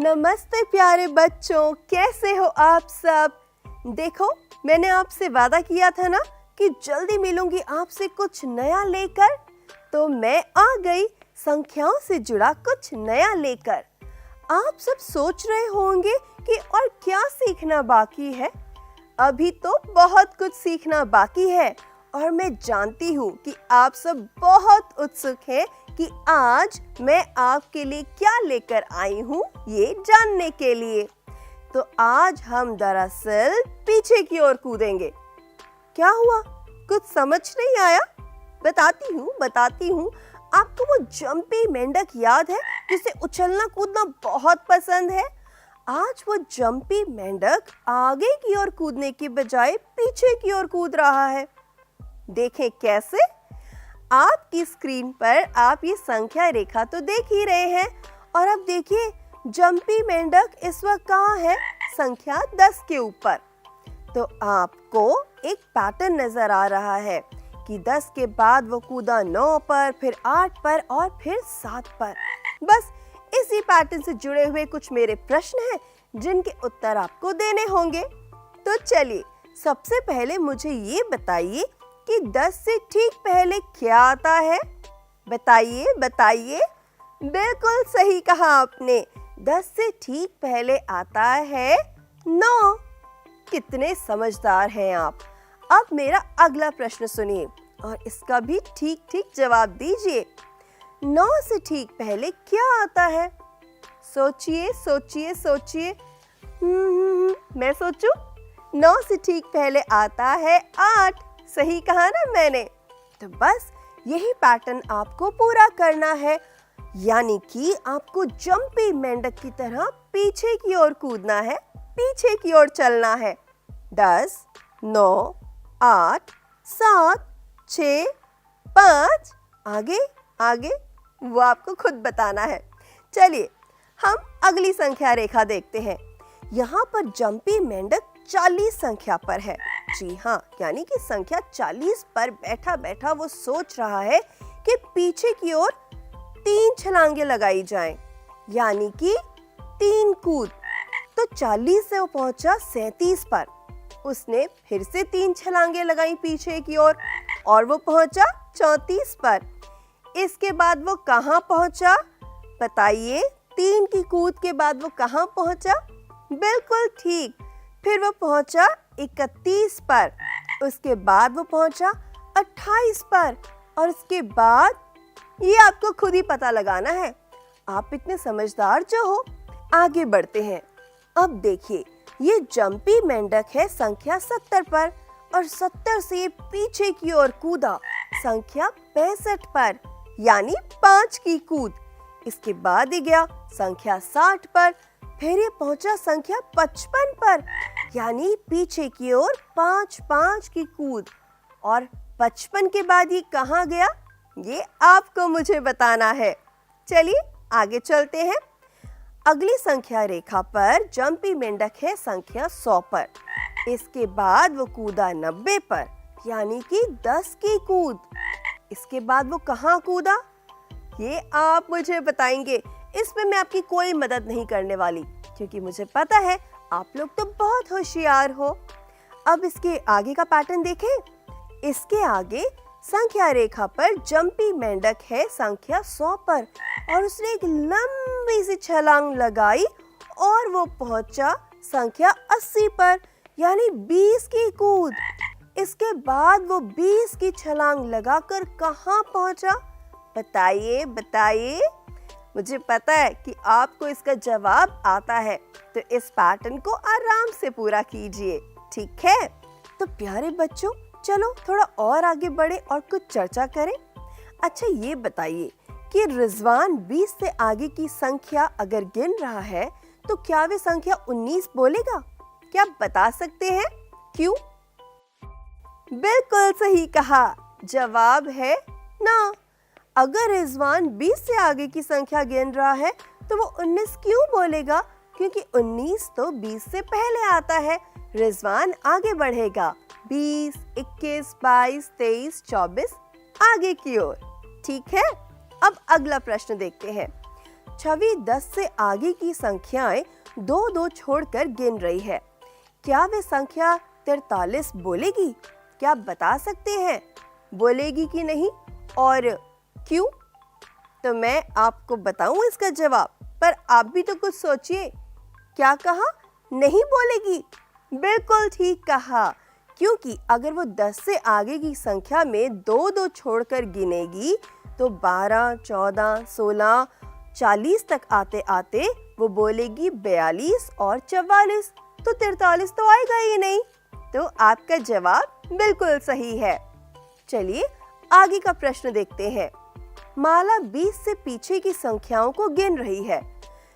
नमस्ते प्यारे बच्चों, कैसे हो आप सब। देखो, मैंने आपसे वादा किया था ना कि जल्दी मिलूंगी आपसे कुछ नया लेकर। तो मैं आ गई संख्याओं से जुड़ा कुछ नया लेकर। आप सब सोच रहे होंगे कि और क्या सीखना बाकी है। अभी तो बहुत कुछ सीखना बाकी है और मैं जानती हूँ कि आप सब बहुत उत्सुक हैं कि आज मैं आपके लिए क्या लेकर आई हूँ ये जानने के लिए। तो आज हम दरअसल पीछे की ओर कूदेंगे। क्या हुआ, कुछ समझ नहीं आया? बताती हूँ। आपको वो जंपी मेंढक याद है जिसे उछलना कूदना बहुत पसंद है? आज वो जंपी मेंढक आगे की ओर कूदने की बजाय पीछे की ओर कूद रहा है। देखें कैसे। आपकी स्क्रीन पर आप ये संख्या रेखा तो देख ही रहे हैं और अब देखिए जंपी मेंढक इस वक्त कहाँ है? संख्या 10 के ऊपर। तो आपको एक पैटर्न नजर आ रहा है कि 10 के बाद वो कूदा 9 पर, फिर 8 पर और फिर 7 पर। बस इसी पैटर्न से जुड़े हुए कुछ मेरे प्रश्न हैं जिनके उत्तर आपको देने होंगे। तो चलिए, सबसे पहले मुझे ये बताइए कि 10 से ठीक पहले क्या आता है? बताइए। बिल्कुल सही कहा आपने, 10 से ठीक पहले आता है 9। कितने समझदार हैं आप। अब मेरा अगला प्रश्न सुनिए और इसका भी ठीक जवाब दीजिए। 9 से ठीक पहले क्या आता है? सोचिए। मैं सोचूं? 9 से ठीक पहले आता है 8। सही कहा ना मैंने? तो बस यही पैटर्न आपको पूरा करना है, यानी कि आपको जंपी मेंढक की तरह पीछे की ओर कूदना है, पीछे की ओर चलना है। 10, 9, 8, 7, 6, 5, आगे वो आपको खुद बताना है। चलिए हम अगली संख्या रेखा देखते हैं। यहाँ पर जंपी मेंढक 40 संख्या पर है। जी हाँ, यानी कि संख्या 40 पर बैठा वो सोच रहा है कि पीछे की ओर 3 छलांगे लगाई जाएं, यानी कि 3 कूद। तो 40 से वो पहुंचा 37 पर। उसने फिर से 3 छलांगे लगाई पीछे की ओर और वो पहुंचा 34 पर। इसके बाद वो कहाँ पहुंचा? बताइए, 3 की कूद के बाद वो कहाँ पहुंचा? बिल्कुल ठीक, फिर वो पहुंचा 31 पर। उसके बाद वो पहुंचा 28 पर और उसके बाद ये आपको खुद ही पता लगाना है। आप इतने समझदार जो हो। आगे बढ़ते हैं। अब देखिए, ये जंपी मेंढक है संख्या 70 पर और 70 से पीछे की ओर कूदा संख्या 65 पर, यानी 5 की कूद। इसके बाद ही गया संख्या 60 पर, फिर ये पहुंचा संख्या 55 पर, यानी पीछे की ओर 5 की कूद। और 55 के बाद ये कहाँ गया? ये आपको मुझे बताना है। चलिए आगे चलते हैं। अगली संख्या रेखा पर जंपी मेंढक है संख्या 100 पर। इसके बाद वो कूदा 90 पर, यानी कि 10 की कूद। इसके बाद वो कहाँ कूदा? ये आप मुझे बताएंगे। इसमें मैं आपकी कोई मदद नहीं करने वाली, क्योंकि मुझे पता है आप लोग तो बहुत होशियार हो। अब इसके आगे का पैटर्न देखें। इसके आगे संख्या रेखा पर जंपी मेंढक है संख्या 100 पर और उसने एक लंबी सी छलांग लगाई और वो पहुंचा संख्या 80 पर, यानी 20 की कूद। इसके बाद वो 20 की छलांग लगाकर कहाँ पहुंचा? बताइए। मुझे पता है कि आपको इसका जवाब आता है, तो इस पैटर्न को आराम से पूरा कीजिए, ठीक है? तो प्यारे बच्चों, चलो थोड़ा और आगे बढ़े और कुछ चर्चा करें। अच्छा ये बताइए कि रिजवान 20 से आगे की संख्या अगर गिन रहा है तो क्या वे संख्या 19 बोलेगा? क्या आप बता सकते हैं क्यों? बिल्कुल सही कहा, जवाब है ना। अगर रिजवान 20 से आगे की संख्या गिन रहा है तो वो 19 क्यों बोलेगा? क्योंकि 19 तो 20 से पहले आता है। रिजवान आगे बढ़ेगा 20, 21, 22, 23, 24 आगे की ओर। ठीक है, अब अगला प्रश्न देखते हैं। छवि 10 से आगे की संख्याएं दो दो छोड़कर गिन रही है। क्या वे संख्या 43 बोलेगी? क्या आप बता सकते हैं बोलेगी कि नहीं और क्यों? तो मैं आपको बताऊं इसका जवाब, पर आप भी तो कुछ सोचिए। क्या कहा? नहीं बोलेगी। बिल्कुल ठीक कहा, क्योंकि अगर वो 10 से आगे की संख्या में दो दो छोड़कर गिनेगी तो 12, 14, 16, 40 तक आते आते वो बोलेगी 42 और 44, तो 43 तो आएगा ही नहीं। तो आपका जवाब बिल्कुल सही है। चलिए आगे का प्रश्न देखते हैं। माला 20 से पीछे की संख्याओं को गिन रही है।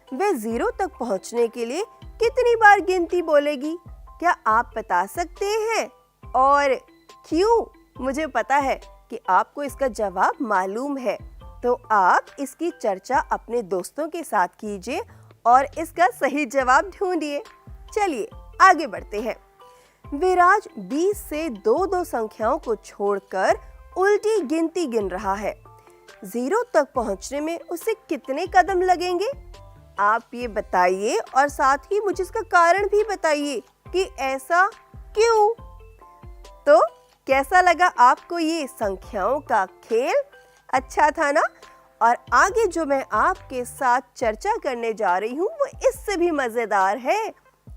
वे 0 तक पहुंचने के लिए कितनी बार गिनती बोलेगी? क्या आप बता सकते हैं और क्यों? मुझे पता है कि आपको इसका जवाब मालूम है, तो आप इसकी चर्चा अपने दोस्तों के साथ कीजिए और इसका सही जवाब ढूंढिए। चलिए आगे बढ़ते हैं। विराज 20 से दो दो संख्याओं को छोड़कर उल्टी गिनती गिन रहा है। 0 तक पहुंचने में उसे कितने कदम लगेंगे? आप ये बताइए और साथ ही मुझे इसका कारण भी बताइए कि ऐसा क्यों। तो कैसा लगा आपको ये संख्याओं का खेल? अच्छा था ना? और आगे जो मैं आपके साथ चर्चा करने जा रही हूँ वो इससे भी मजेदार है।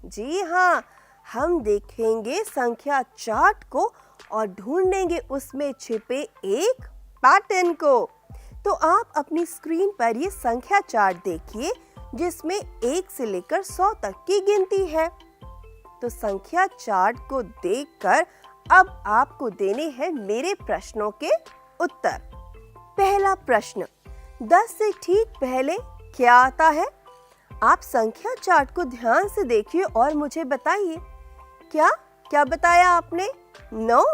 जी हाँ, हम देखेंगे संख्या चार्ट को और ढूंढेंगे उसमें छिपे एक पैटर्न को। तो आप अपनी स्क्रीन पर ये संख्या चार्ट देखिए जिसमें 1 से लेकर 100 तक की गिनती है। तो संख्या चार्ट को देखकर अब आपको देने हैं मेरे प्रश्नों के उत्तर। पहला प्रश्न, 10 से ठीक पहले क्या आता है? आप संख्या चार्ट को ध्यान से देखिए और मुझे बताइए। क्या क्या बताया आपने? 9।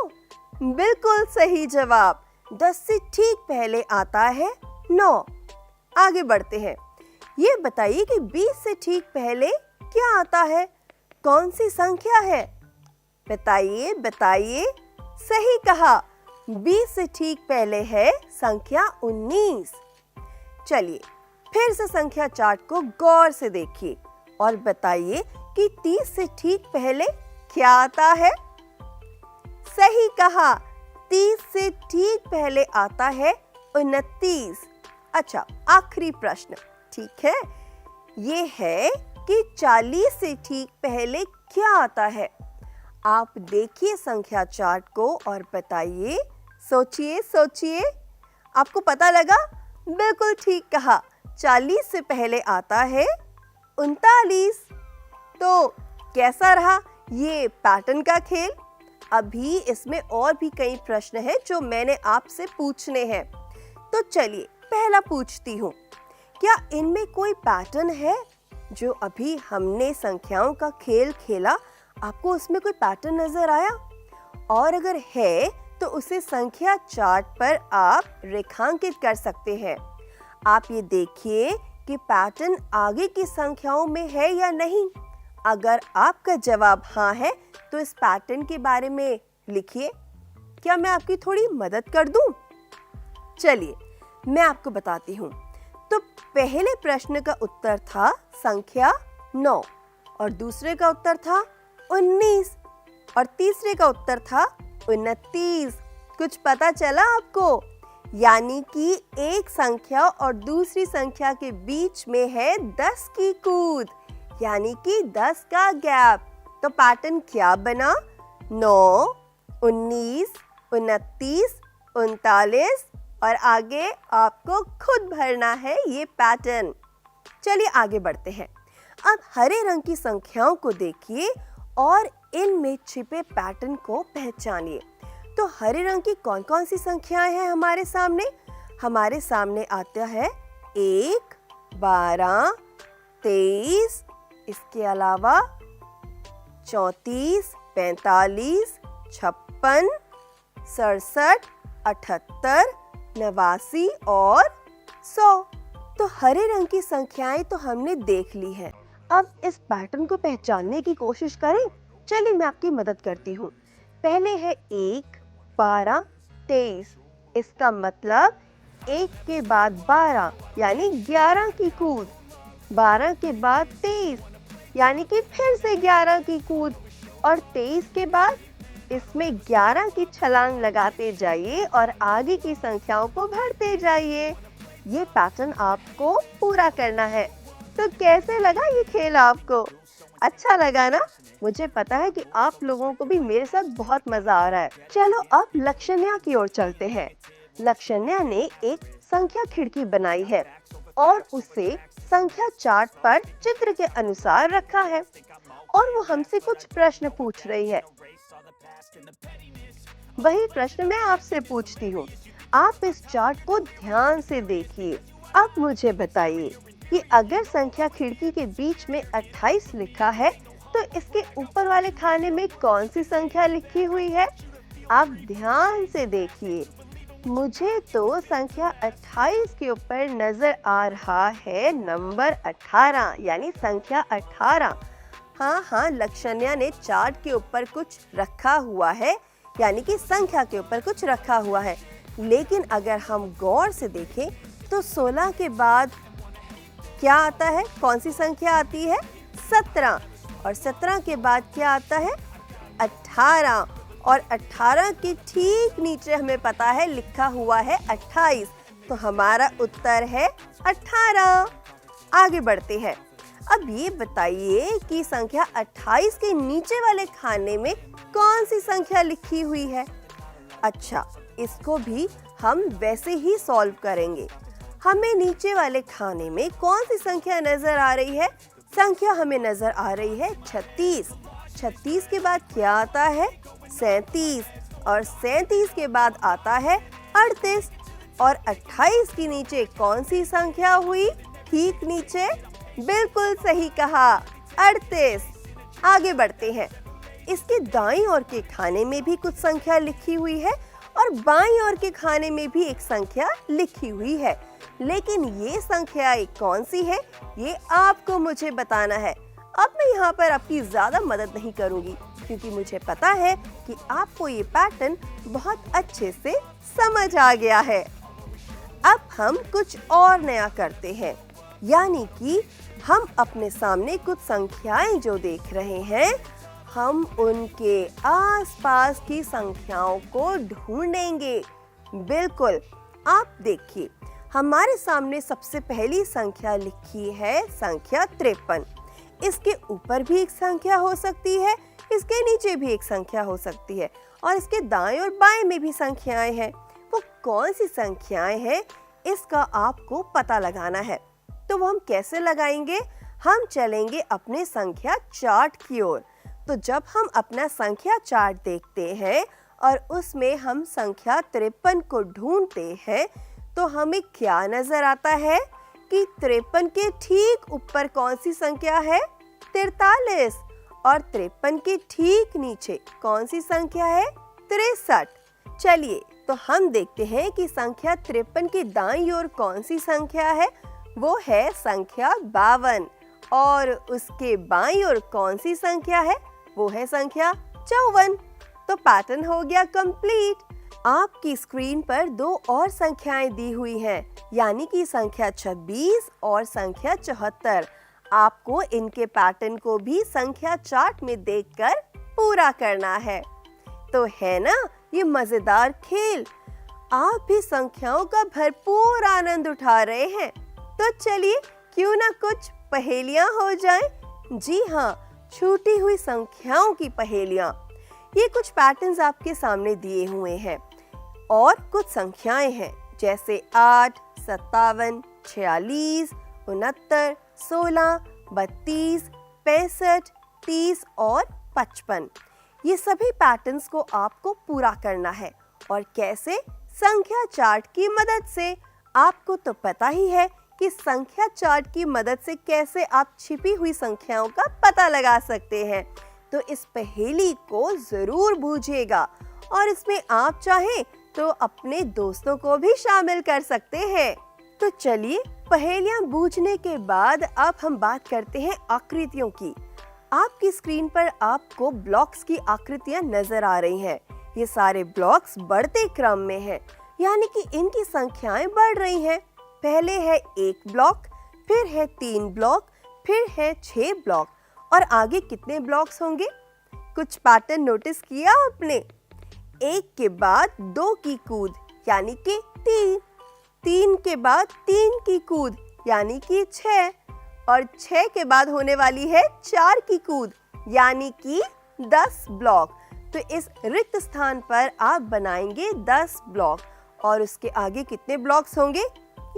बिल्कुल सही जवाब। 10 से ठीक पहले आता है 9। आगे बढ़ते हैं। ये बताइए कि 20 से ठीक पहले क्या आता है? कौन सी संख्या है? बताइए बताइए। सही कहा, 20 से ठीक पहले है संख्या 19। चलिए फिर से संख्या चार्ट को गौर से देखिए और बताइए कि 30 से ठीक पहले क्या आता है? सही कहा, 30 से ठीक पहले आता है 29। अच्छा, आखिरी प्रश्न, ठीक है, ये है कि 40 से ठीक पहले क्या आता है? आप देखिए संख्या चार्ट को और बताइए। सोचिए सोचिए। आपको पता लगा? बिल्कुल ठीक कहा, 40 से पहले आता है 39। तो कैसा रहा ये पैटर्न का खेल? अभी इसमें और भी कई प्रश्न हैं जो मैंने आपसे पूछने हैं। तो चलिए पहला पूछती हूँ, क्या इनमें कोई पैटर्न है? जो अभी हमने संख्याओं का खेल खेला, आपको उसमें कोई पैटर्न नजर आया? और अगर है तो उसे संख्या चार्ट पर आप रेखांकित कर सकते हैं। आप ये देखिए कि पैटर्न आगे की संख्याओं में है या नहीं। अगर आपका जवाब हाँ है तो इस पैटर्न के बारे में लिखिए। क्या मैं आपकी थोड़ी मदद कर दूं? चलिए मैं आपको बताती हूँ। तो पहले प्रश्न का उत्तर था संख्या 9 और दूसरे का उत्तर था 19 और तीसरे का उत्तर था 29। कुछ पता चला आपको? यानी कि एक संख्या और दूसरी संख्या के बीच में है 10 की कूद, यानी कि 10 का गैप। तो पैटर्न क्या बना? 9, 19, 29, 39 और आगे आपको खुद भरना है ये पैटर्न। चलिए आगे बढ़ते हैं। अब हरे रंग की संख्याओं को देखिए और इनमें छिपे पैटर्न को पहचानिए। तो हरे रंग की कौन कौन सी संख्याएं हैं हमारे सामने? हमारे सामने आता है 1, 12, 23, इसके अलावा 34, 45, 56, 67, 78, 89 और 100। तो हरे रंग की संख्याएं तो हमने देख ली हैं। अब इस पैटर्न को पहचानने की कोशिश करें। चलिए मैं आपकी मदद करती हूँ। पहले है 1, 12, 23। इसका मतलब 1 के बाद 12 यानी 11 की कूद, 12 के बाद 23 यानी कि फिर से 11 की कूद और 23 के बाद इसमें 11 की छलांग लगाते जाइए और आगे की संख्याओं को भरते जाइए। ये पैटर्न आपको पूरा करना है। तो कैसे लगा ये खेल आपको? अच्छा लगा ना? मुझे पता है कि आप लोगों को भी मेरे साथ बहुत मजा आ रहा है। चलो अब लक्षण्या की ओर चलते हैं। लक्षण्या ने एक संख्या खिड़की बनाई है और उसे संख्या चार्ट पर चित्र के अनुसार रखा है और वो हमसे कुछ प्रश्न पूछ रही है। वही प्रश्न मैं आपसे पूछती हूँ। आप इस चार्ट को ध्यान से देखिए। अब मुझे बताइए कि अगर संख्या खिड़की के बीच में 28 लिखा है तो इसके ऊपर वाले खाने में कौन सी संख्या लिखी हुई है? आप ध्यान से देखिए। मुझे तो संख्या 28 के ऊपर नजर आ रहा है नंबर 18 यानी संख्या 18। हाँ, लक्षण्या ने चार्ट के ऊपर कुछ रखा हुआ है यानी कि संख्या के ऊपर कुछ रखा हुआ है, लेकिन अगर हम गौर से देखें तो 16 के बाद क्या आता है? कौन सी संख्या आती है? 17। और 17 के बाद क्या आता है? 18। और 18 के ठीक नीचे हमें पता है लिखा हुआ है 28, तो हमारा उत्तर है 18। आगे बढ़ते हैं। अब ये बताइए कि संख्या 28 के नीचे वाले खाने में कौन सी संख्या लिखी हुई है? अच्छा, इसको भी हम वैसे ही सॉल्व करेंगे। हमें नीचे वाले खाने में कौन सी संख्या नजर आ रही है? संख्या हमें नजर आ रही है 36। 36 के बाद क्या आता है? 37। और 37 के बाद आता है 38। और 28 के नीचे कौन सी संख्या हुई? ठीक नीचे, बिल्कुल सही कहा, 38। आगे बढ़ते हैं। इसके दाईं ओर के खाने में भी कुछ संख्या लिखी हुई है और बाईं ओर के खाने में भी एक संख्या लिखी हुई है, लेकिन ये संख्या कौन सी है ये आपको मुझे बताना है। अब मैं यहाँ पर आपकी ज्यादा मदद नहीं करूँगी क्योंकि मुझे पता है कि आपको ये पैटर्न बहुत अच्छे से समझ आ गया है। अब हम कुछ और नया करते हैं, यानी कि हम अपने सामने कुछ संख्याएं जो देख रहे हैं, हम उनके आसपास की संख्याओं को ढूंढेंगे। बिल्कुल, आप देखिए, हमारे सामने सबसे पहली संख्या लिखी है संख्या 53। इसके ऊपर भी एक संख्या हो सकती है, इसके नीचे भी एक संख्या हो सकती है और इसके दाएं और बाएं में भी संख्याएं हैं। वो कौन सी संख्याएं हैं इसका आपको पता लगाना है। तो वो हम कैसे लगाएंगे? हम चलेंगे अपने संख्या चार्ट की ओर। तो जब हम अपना संख्या चार्ट देखते हैं और उसमें हम संख्या 53 को ढूंढते हैं तो हमें क्या नजर आता है कि 53 के ठीक ऊपर कौन सी संख्या है? 43। और 53 के ठीक नीचे कौन सी संख्या है? 63। चलिए, तो हम देखते हैं कि संख्या 53 के दाईं ओर कौन सी संख्या है? वो है संख्या 52। और उसके बाईं ओर कौन सी संख्या है? वो है संख्या 54। तो पैटर्न हो गया कंप्लीट। आपकी स्क्रीन पर दो और संख्याएं दी हुई हैं, यानी कि संख्या 26 और संख्या 74। आपको इनके पैटर्न को भी संख्या चार्ट में देखकर पूरा करना है। तो है ना ये मजेदार खेल? आप भी संख्याओं का भरपूर आनंद उठा रहे हैं। तो चलिए, क्यों ना कुछ पहेलियां हो जाएं? जी हाँ, छूटी हुई संख्याओं की पहेलियां। ये कुछ पैटर्न्स आपके सामने दिए हुए हैं और कुछ संख्याएं हैं जैसे 8, 57, 46, 69, 16, 32, 65, 30 और 55। ये सभी पैटर्न्स को आपको पूरा करना है। और कैसे? संख्या चार्ट की मदद से। आपको तो पता ही है कि संख्या चार्ट की मदद से कैसे आप छिपी हुई संख्याओं का पता लगा सकते हैं। तो इस पहेली को जरूर बूझिएगा और इसमें आप चाहें तो अपने दोस्तों को भी शामिल कर सकते हैं। तो चलिए, पहेलियां बूझने के बाद अब हम बात करते हैं आकृतियों की। आपकी स्क्रीन पर आपको ब्लॉक्स की आकृतियां नजर आ रही हैं। ये सारे ब्लॉक्स बढ़ते क्रम में हैं, यानी कि इनकी संख्याएं बढ़ रही हैं। पहले है 1 ब्लॉक, फिर है 3 ब्लॉक, फिर है 6 ब्लॉक और आगे कितने ब्लॉक्स होंगे? कुछ पैटर्न नोटिस किया आपने? 1 के बाद 2 की कूद यानी कि 3, 3 के बाद 3 की कूद यानी कि 6 और 6 के बाद होने वाली है 4 की कूद यानी कि 10 ब्लॉक। तो इस रिक्त स्थान पर आप बनाएंगे 10 ब्लॉक और उसके आगे कितने ब्लॉक्स होंगे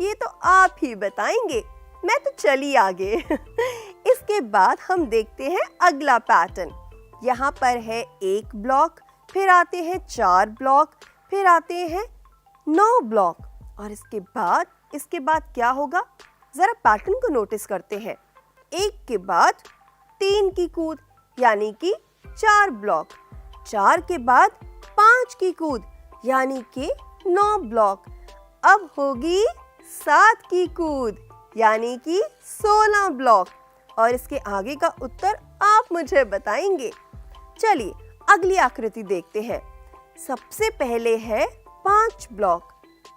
ये तो आप ही बताएंगे, मैं तो चली आगे। इसके बाद हम देखते हैं अगला पैटर्न। यहाँ पर है 1 ब्लॉक, फिर आते हैं 4 ब्लॉक, फिर आते हैं 9 ब्लॉक और इसके बाद क्या होगा? जरा पैटर्न को नोटिस करते हैं। 1 के बाद 3 की कूद यानी कि 4 ब्लॉक, 4 के बाद 5 की कूद यानी कि 9 ब्लॉक, अब होगी 7 की कूद यानी कि 16 ब्लॉक और इसके आगे का उत्तर आप मुझे बताएंगे। चलिए अगली आकृति देखते हैं। सबसे पहले है 5 ब्लॉक,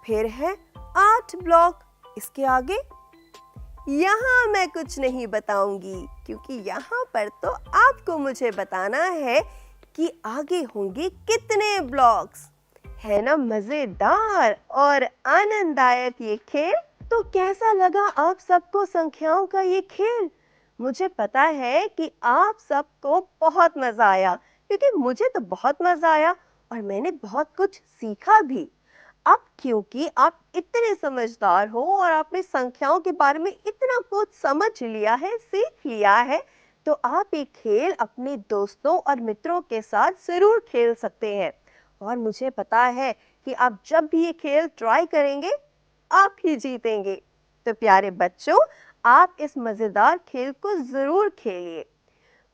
फिर है 8 ब्लॉक, इसके आगे यहाँ मैं कुछ नहीं बताऊंगी क्योंकि यहाँ पर तो आपको मुझे बताना है कि आगे होंगे कितने ब्लॉक्स। है ना मजेदार और आनंददायक ये खेल? तो कैसा लगा आप सबको संख्याओं का ये खेल? मुझे पता है कि आप सबको बहुत मजा आया क्योंकि मुझे तो बहुत मजा आया और मैंने बहुत कुछ सीखा भी। अब क्योंकि आप इतने समझदार हो और आपने संख्याओं के बारे में इतना कुछ समझ लिया है, सीख लिया है, तो आप ये खेल अपने दोस्तों और मित्रों के साथ जरूर खेल सकते हैं और मुझे पता है कि आप जब भी ये खेल ट्राई करेंगे आप ही जीतेंगे। तो प्यारे बच्चों, आप इस मजेदार खेल को जरूर खेलिए।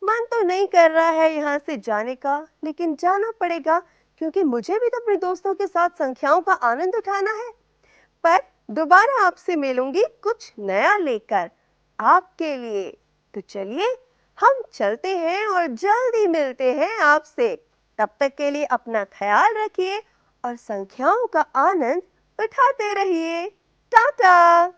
मन तो नहीं कर रहा है यहाँ से जाने का, लेकिन जाना पड़ेगा क्योंकि मुझे भी तो अपने दोस्तों के साथ संख्याओं का आनंद उठाना है। पर दोबारा आपसे मिलूंगी कुछ नया लेकर आपके लिए। तो चलिए हम चलते हैं और जल्दी मिलते हैं आपसे। तब तक के लिए अपना ख्याल रखिए और संख्याओं का आनंद उठाते रहिए। टाटा।